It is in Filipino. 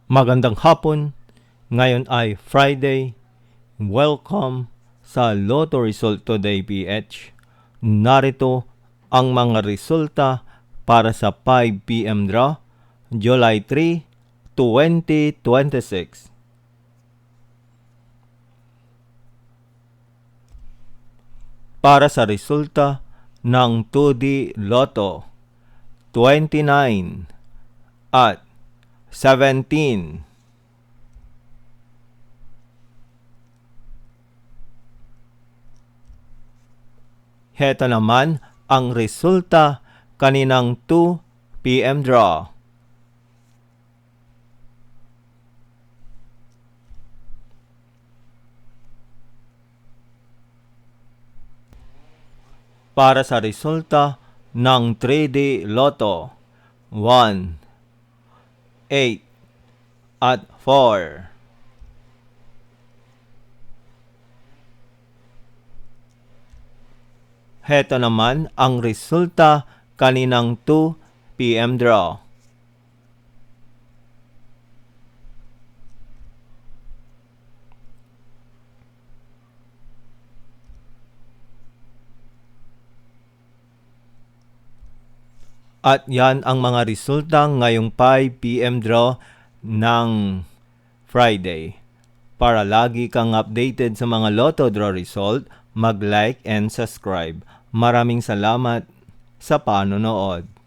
Magandang hapon, ngayon ay Friday. Welcome sa Lotto Result Today PH. Narito ang mga resulta para sa 5 PM draw, July 3, 2026. Para sa resulta ng 2D Lotto, 29 at 17. Heto naman ang resulta kaninang 2 PM draw. Para sa resulta ng 3D Lotto, 1, 8, at 4. Heto naman ang resulta kaninang 2 PM draw. At yan ang mga resulta ngayong 5 PM draw ng Friday. Para lagi kang updated sa mga Lotto draw result, mag-like and subscribe. Maraming salamat sa panonood.